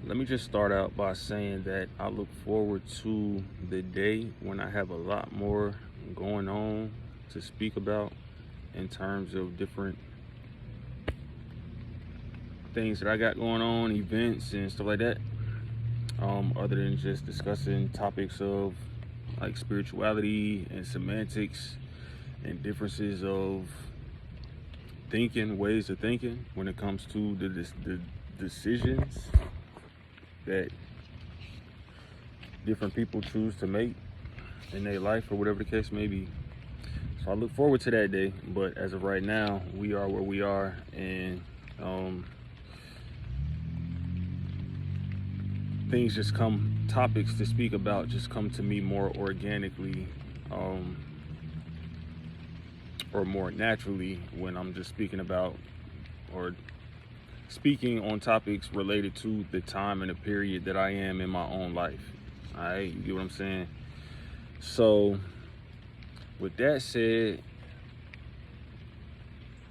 Let me just start out by saying that I look forward to the day when I have a lot more going on to speak about in terms of different things that I got going on, events and stuff like that. Other than just discussing topics of like spirituality and semantics and differences of thinking, ways of thinking when it comes to the decisions that different people choose to make in their life or whatever the case may be. So I look forward to that day, but as of right now, we are where we are, and things just come, topics to speak about just come to me more organically, or more naturally when I'm just speaking about or speaking on topics related to the time and the period that I am in my own life. All right, you get what I'm saying? So with that said,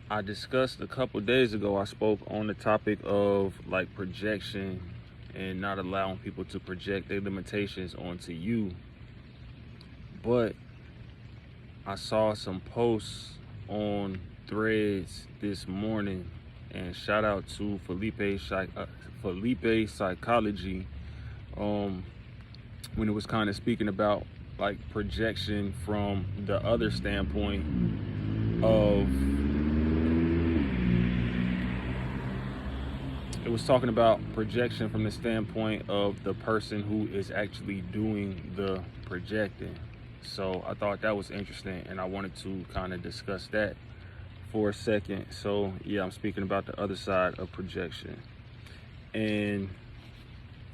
I discussed a couple days ago, I spoke on the topic of like projection and not allowing people to project their limitations onto you. But I saw some posts on Threads this morning, and shout out to Felipe Psychology, when it was kind of speaking about like projection from the other standpoint of, it was talking about projection from the standpoint of the person who is actually doing the projecting. So I thought that was interesting, and I wanted to kind of discuss that for a second. So yeah, I'm speaking about the other side of projection. And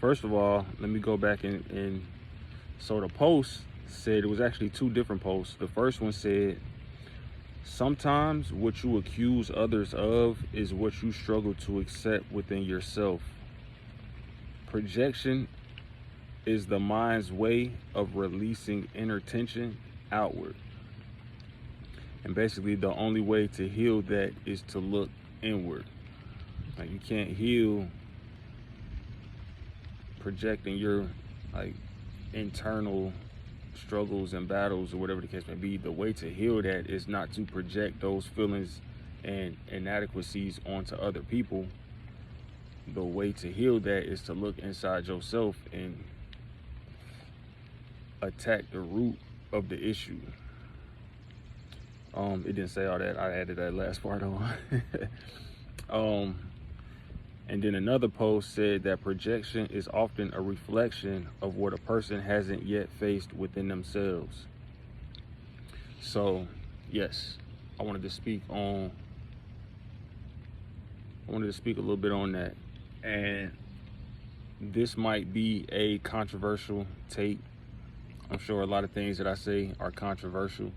first of all, let me go back and so the post said, it was actually two different posts. The first one said, sometimes what you accuse others of is what you struggle to accept within yourself. Projection is the mind's way of releasing inner tension outward. And basically the only way to heal that is to look inward. Like, you can't heal projecting your like internal struggles and battles or whatever the case may be. The way to heal that is not to project those feelings and inadequacies onto other people. The way to heal that is to look inside yourself and attack the root of the issue. It didn't say all that. I added that last part on. And then another post said that projection is often a reflection of what a person hasn't yet faced within themselves. So, yes, I wanted to speak a little bit on that. And this might be a controversial take. I'm sure a lot of things that I say are controversial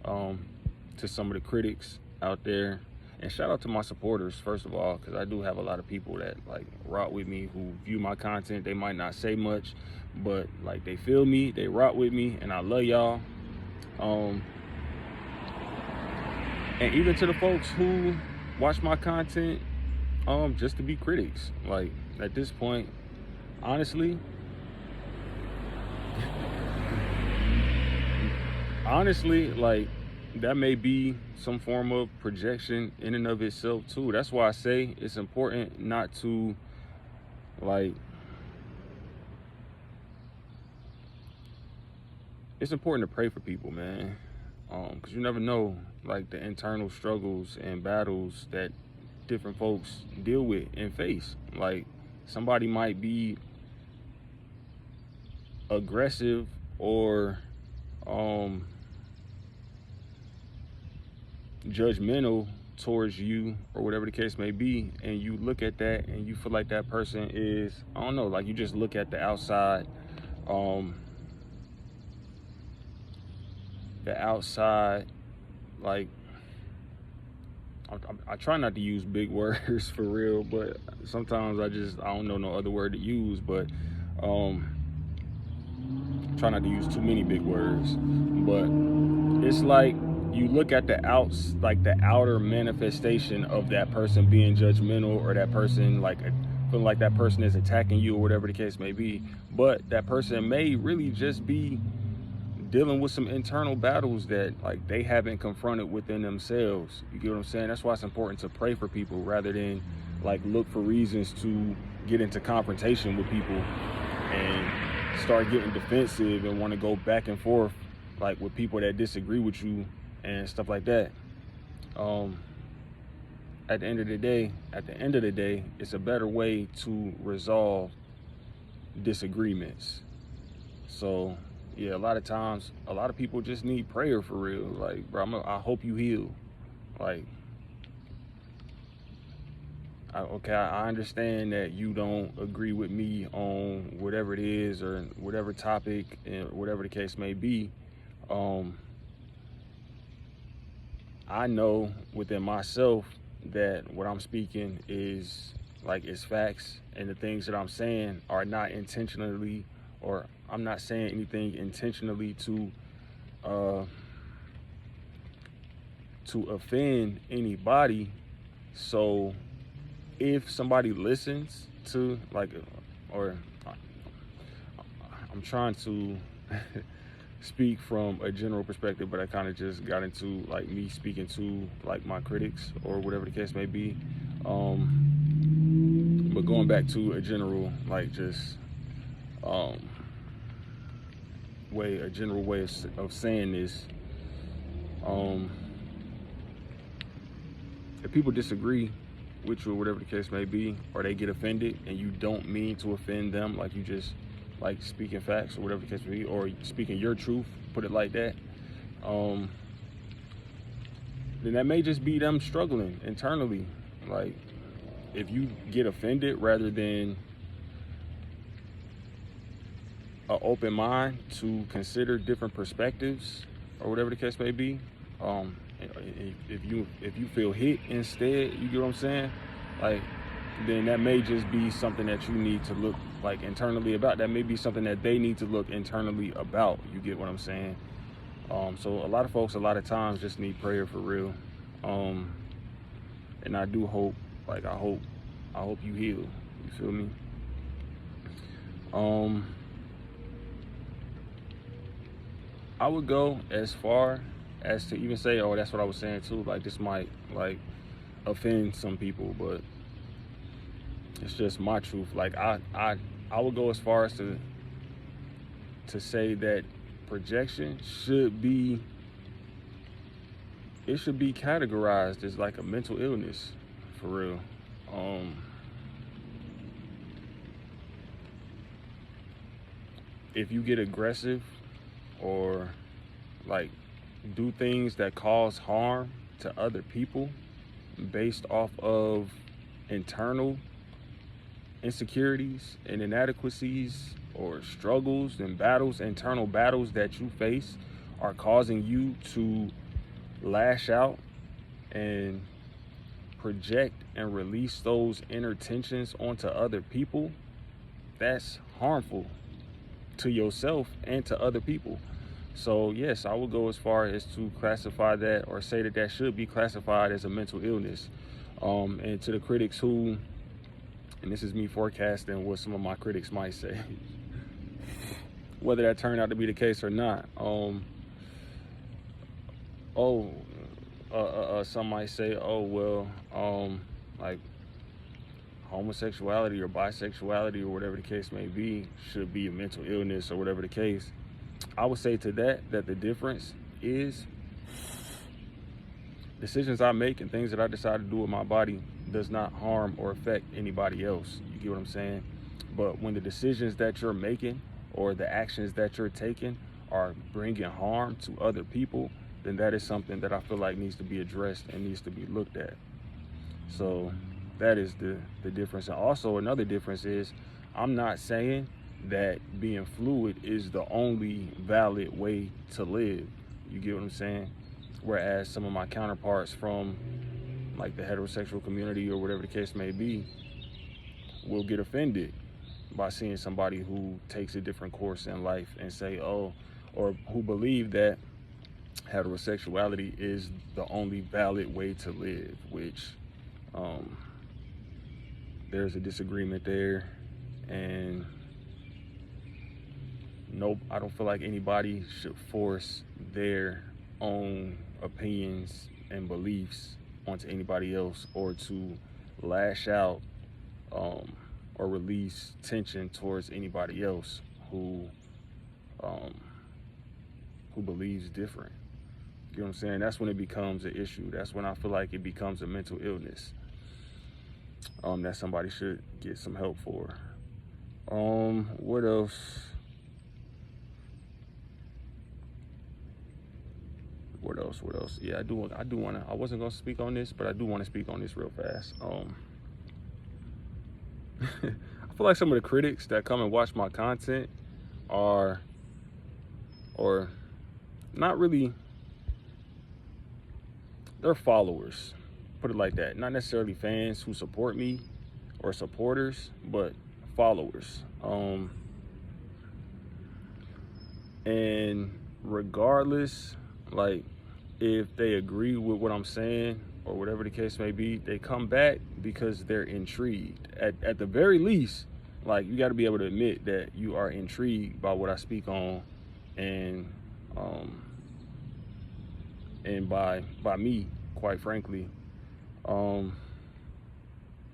to some of the critics out there. And shout out to my supporters, first of all, because I do have a lot of people that like rock with me, who view my content. They might not say much, but like they feel me, they rock with me, and I love y'all. And even to the folks who watch my content just to be critics. Like, at this point, honestly, like, that may be some form of projection in and of itself too. That's why I say it's important not to like, it's important to pray for people, man, because you never know like the internal struggles and battles that different folks deal with and face. Like, somebody might be aggressive or judgmental towards you or whatever the case may be, and you look at that and you feel like that person is, I don't know, like, you just look at the outside like, I try not to use big words for real, but sometimes I don't know no other word to use, but try not to use too many big words. But it's like, you look at the outer manifestation of that person being judgmental, or that person like feeling like that person is attacking you or whatever the case may be. But that person may really just be dealing with some internal battles that like they haven't confronted within themselves. You get what I'm saying? That's why it's important to pray for people rather than like look for reasons to get into confrontation with people and start getting defensive and want to go back and forth like with people that disagree with you and stuff like that. At the end of the day, it's a better way to resolve disagreements. So yeah, a lot of times, a lot of people just need prayer for real. Like, bro, I hope you heal. Like, I understand that you don't agree with me on whatever it is or whatever topic and whatever the case may be. I know within myself that what I'm speaking is facts, and the things that I'm saying are not intentionally, or I'm not saying anything intentionally to offend anybody. So if somebody listens to or I'm trying to speak from a general perspective, but I kind of just got into like me speaking to like my critics or whatever the case may be. But going back to a general way of saying this, if people disagree with you or whatever the case may be, or they get offended and you don't mean to offend them, like you just like speaking facts or whatever the case may be, or speaking your truth, put it like that, then that may just be them struggling internally. Like, if you get offended rather than an open mind to consider different perspectives or whatever the case may be, if you feel hit instead, you get what I'm saying? Like, then that may just be something that you need to look like internally about. That may be something that they need to look internally about. You get what I'm saying? So a lot of folks, a lot of times, just need prayer for real. And I do hope, I hope you heal. You feel me? I would go as far as to even say, oh, that's what I was saying too. Like, this might offend some people, but it's just my truth. Like, I would go as far as to say that projection should be categorized as like a mental illness, for real. If you get aggressive or like do things that cause harm to other people based off of internal insecurities and inadequacies or struggles and battles, internal battles that you face are causing you to lash out and project and release those inner tensions onto other people, that's harmful to yourself and to other people. So yes, I would go as far as to classify that, or say that that should be classified as a mental illness. And to the critics who, and this is me forecasting what some of my critics might say, whether that turned out to be the case or not. Some might say, oh, well, like homosexuality or bisexuality or whatever the case may be should be a mental illness or whatever the case. I would say to that the difference is decisions I make and things that I decide to do with my body does not harm or affect anybody else. You get what I'm saying? But when the decisions that you're making or the actions that you're taking are bringing harm to other people, then that is something that I feel like needs to be addressed and needs to be looked at. So that is the difference. And also another difference is, I'm not saying that being fluid is the only valid way to live. You get what I'm saying? Whereas some of my counterparts from like the heterosexual community or whatever the case may be will get offended by seeing somebody who takes a different course in life and say, oh, or who believe that heterosexuality is the only valid way to live, which there's a disagreement there, and nope, I don't feel like anybody should force their own opinions and beliefs onto anybody else, or to lash out um, or release tension towards anybody else um, who believes different. You know what I'm saying? That's when it becomes an issue. That's when I feel like it becomes a mental illness that somebody should get some help for. What else? What else? Yeah, I do want to. I wasn't gonna speak on this, but I do want to speak on this real fast. I feel like some of the critics that come and watch my content are, or not really, they're followers. Put it like that. Not necessarily fans who support me or supporters, but followers. And regardless, like, if they agree with what I'm saying or whatever the case may be, they come back because they're intrigued. At the very least, like, you got to be able to admit that you are intrigued by what I speak on, and by me, quite frankly.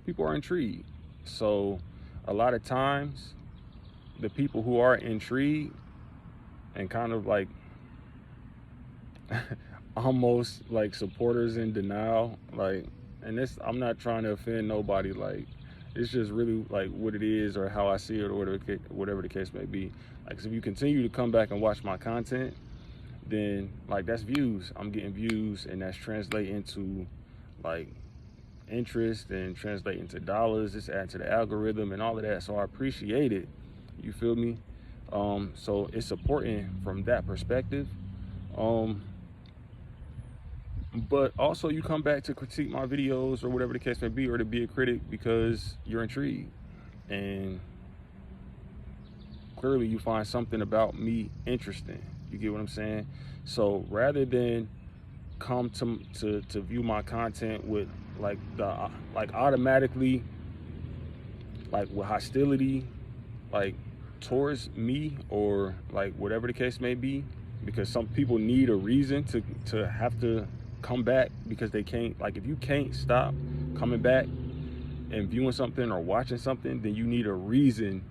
People are intrigued. So a lot of times, the people who are intrigued and kind of like almost like supporters in denial, like, and this, I'm not trying to offend nobody, like, it's just really like what it is or how I see it, or whatever the case may be. Like, so if you continue to come back and watch my content, then like, that's views. I'm getting views, and that's translating into like interest, and translate into dollars. It's adding to the algorithm and all of that. So I appreciate it. You feel me? So it's supporting from that perspective. But also, you come back to critique my videos or whatever the case may be, or to be a critic because you're intrigued, and clearly you find something about me interesting. You get what I'm saying? So rather than come to view my content with like automatically, like, with hostility, like, towards me, or like whatever the case may be, because some people need a reason to have to come back, because they can't, like, if you can't stop coming back and viewing something or watching something, then you need a reason.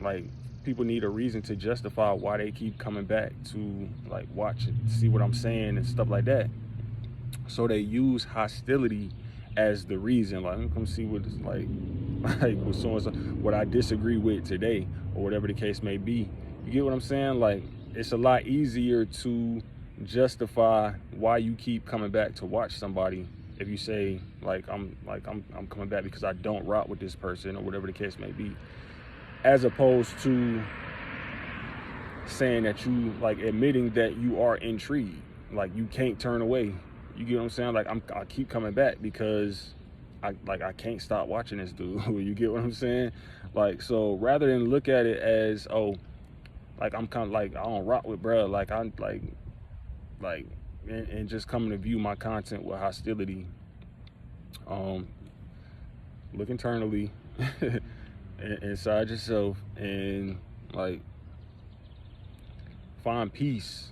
Like, people need a reason to justify why they keep coming back to like watch it, see what I'm saying and stuff like that. So they use hostility as the reason. Like, let me come see what it's like with so and so, what I disagree with today, or whatever the case may be. You get what I'm saying? Like, it's a lot easier to justify why you keep coming back to watch somebody if you say I'm coming back because I don't rock with this person, or whatever the case may be, as opposed to saying that you, like, admitting that you are intrigued, like, you can't turn away. You get what I'm saying? Like, I keep coming back because I can't stop watching this dude. You get what I'm saying? Like, so rather than look at it as, oh, like, I'm kind of like, I don't rock with bruh, like, I'm like and just coming to view my content with hostility, look internally inside yourself, and like, find peace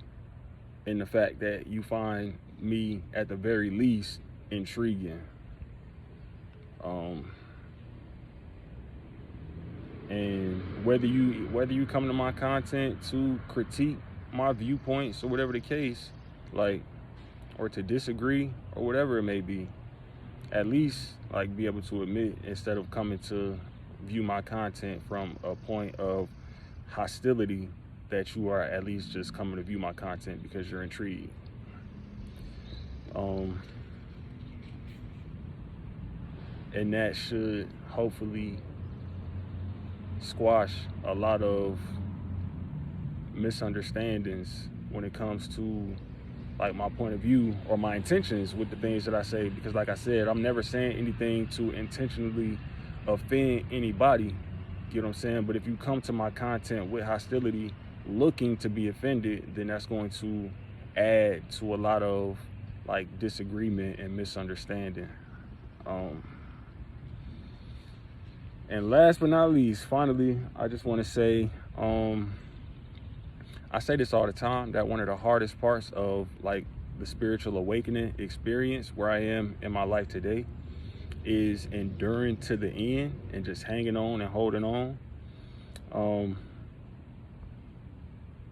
in the fact that you find me at the very least intriguing. And whether you come to my content to critique my viewpoints or whatever the case, like, or to disagree or whatever it may be, at least like be able to admit, instead of coming to view my content from a point of hostility, that you are at least just coming to view my content because you're intrigued. And that should hopefully squash a lot of misunderstandings when it comes to like my point of view or my intentions with the things that I say, because like I said, I'm never saying anything to intentionally offend anybody. You know what I'm saying? But if you come to my content with hostility, looking to be offended, then that's going to add to a lot of like disagreement and misunderstanding. And last but not least, finally, I just want to say, I say this all the time, that one of the hardest parts of like the spiritual awakening experience where I am in my life today is enduring to the end and just hanging on and holding on.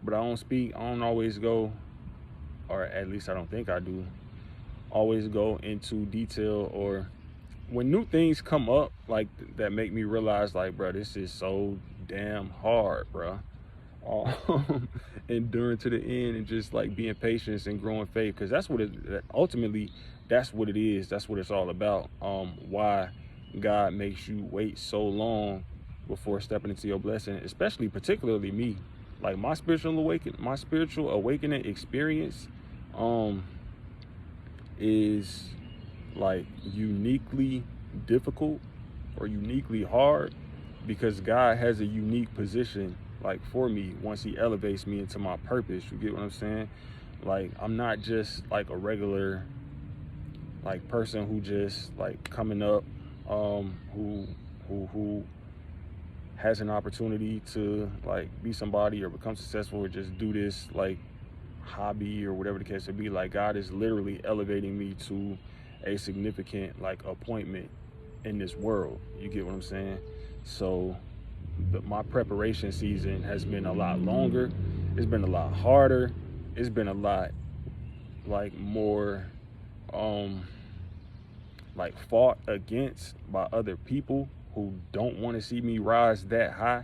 But I don't always go, or at least I don't think I do, always go into detail, or when new things come up like that make me realize like, bro, this is so damn hard, bro. Enduring to the end and just like being patient and growing faith, because that's what ultimately that's what it is. That's what it's all about. Why God makes you wait so long before stepping into your blessing, especially particularly me. Like my spiritual awakening experience is like uniquely difficult or uniquely hard because God has a unique position like for me once he elevates me into my purpose. You get what I'm saying? Like I'm not just like a regular like person who just like coming up who has an opportunity to like be somebody or become successful or just do this like hobby or whatever the case may be. Like God is literally elevating me to a significant like appointment in this world. You get what I'm saying? So my preparation season has been a lot longer. It's been a lot harder. It's been a lot like more like fought against by other people who don't want to see me rise that high.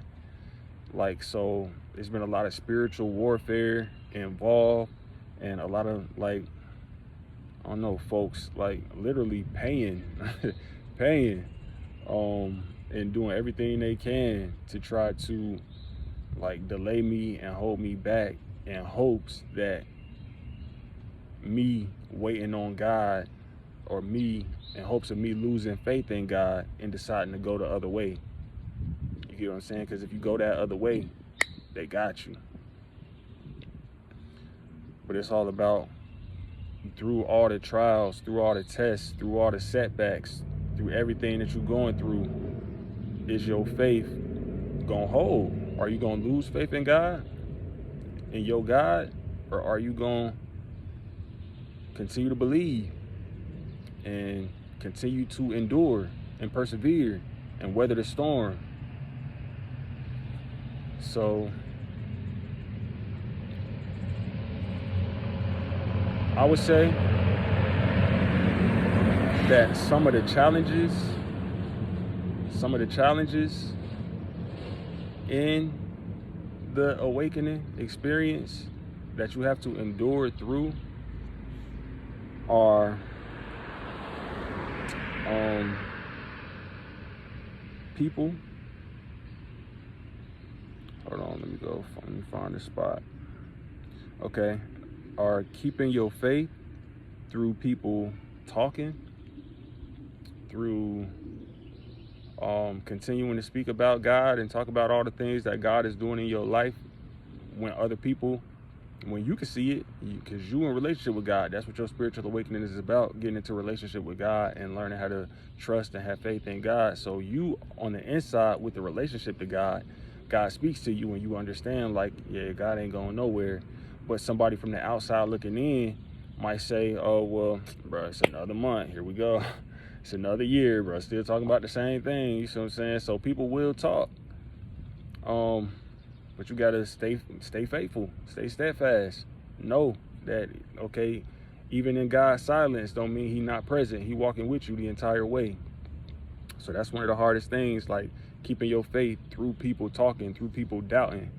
Like, so it's been a lot of spiritual warfare involved and a lot of like, I don't know, folks like literally paying and doing everything they can to try to like delay me and hold me back in hopes that me waiting on God, or me in hopes of me losing faith in God and deciding to go the other way. You get what I'm saying? Because if you go that other way, they got you. But it's all about, through all the trials, through all the tests, through all the setbacks, through everything that you're going through, is your faith gonna hold? Are you gonna lose faith in God, in your God, or are you gonna continue to believe and continue to endure and persevere and weather the storm? So I would say that some of the challenges in the awakening experience that you have to endure through are people. Hold on, let me find a spot. Okay, are keeping your faith through people talking, through continuing to speak about God and talk about all the things that God is doing in your life when other people, when you can see it, because you in relationship with God. That's what your spiritual awakening is about, getting into a relationship with God and learning how to trust and have faith in God. So you on the inside with the relationship to God, God speaks to you and you understand like, yeah, God ain't going nowhere. But somebody from the outside looking in might say, oh, well, bro, it's another month. Here we go. It's another year, bro. Still talking about the same thing. You see what I'm saying? So people will talk. But you gotta stay faithful, stay steadfast. Know that, okay, even in God's silence don't mean he not present. He walking with you the entire way. So that's one of the hardest things, like keeping your faith through people talking, through people doubting,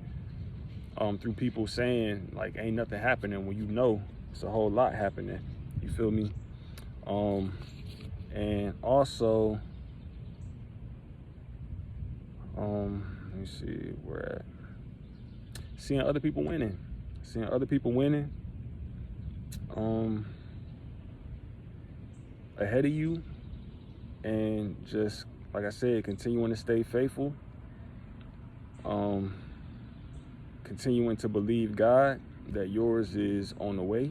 through people saying like ain't nothing happening when you know it's a whole lot happening. You feel me? And also, let me see where at. Seeing other people winning, ahead of you, and just like I said, continuing to stay faithful, continuing to believe God that yours is on the way.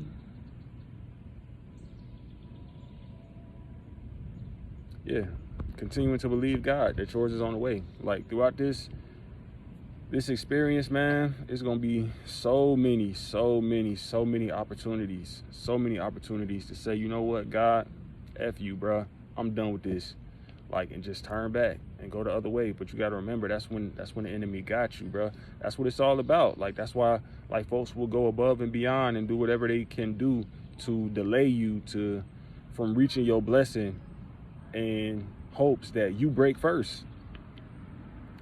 Yeah, continuing to believe God that yours is on the way. Like throughout this experience, man, it's gonna be so many opportunities to say, you know what, God, F you, bruh, I'm done with this. Like, and just turn back and go the other way. But you got to remember, that's when the enemy got you, bro. That's what it's all about. Like, that's why, like, folks will go above and beyond and do whatever they can do to delay you from reaching your blessing in hopes that you break first.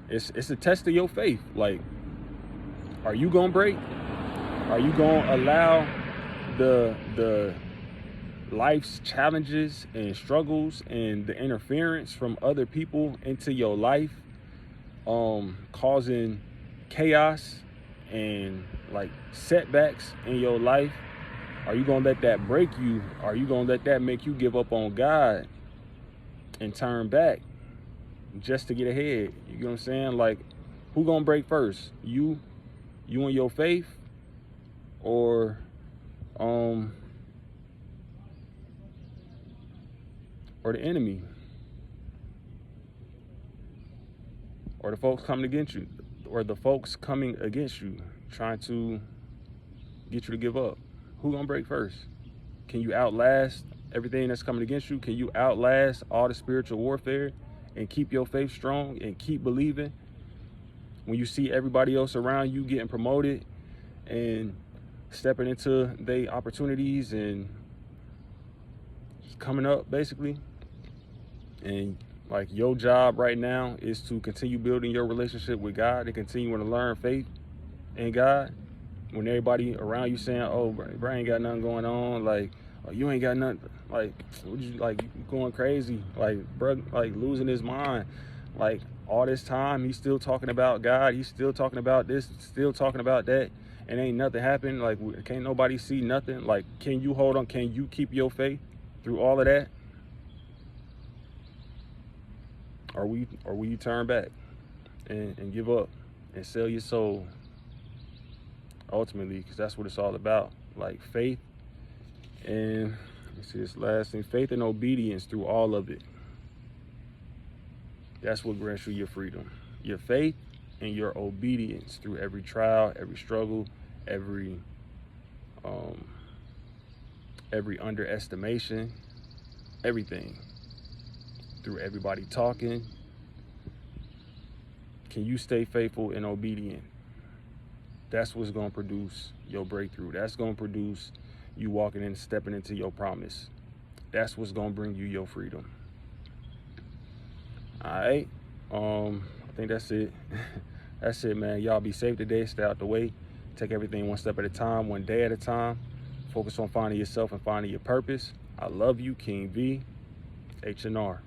It's a test of your faith. Like, are you gonna break? Are you gonna allow the life's challenges and struggles and the interference from other people into your life, causing chaos and like setbacks in your life? Are you gonna let that break you? Are you gonna let that make you give up on God and turn back just to get ahead? You know what I'm saying? Like, who gonna break first? You and your faith, or the enemy, or the folks coming against you, trying to get you to give up? Who gonna break first? Can you outlast everything that's coming against you? Can you outlast all the spiritual warfare and keep your faith strong and keep believing when you see everybody else around you getting promoted and stepping into their opportunities and coming up, basically? And like, your job right now is to continue building your relationship with God and continue to learn faith in God. When everybody around you saying, oh, bro, ain't got nothing going on, like, oh, you ain't got nothing, like, what you, like, you going crazy, like, bro, like, losing his mind. Like, all this time he's still talking about God, he's still talking about this, still talking about that, and ain't nothing happened. Like, can't nobody see nothing. Like, can you hold on? Can you keep your faith through all of that? Or will you turn back and give up and sell your soul? Ultimately, because that's what it's all about. Like, faith and, let's see this last thing, faith and obedience through all of it. That's what grants you your freedom. Your faith and your obedience through every trial, every struggle, every underestimation, everything. Through everybody talking. Can you stay faithful and obedient? That's what's going to produce your breakthrough. That's going to produce you walking in, stepping into your promise. That's what's going to bring you your freedom. All right. I think that's it. That's it, man. Y'all be safe today. Stay out the way. Take everything one step at a time, one day at a time. Focus on finding yourself and finding your purpose. I love you, King V, H&R.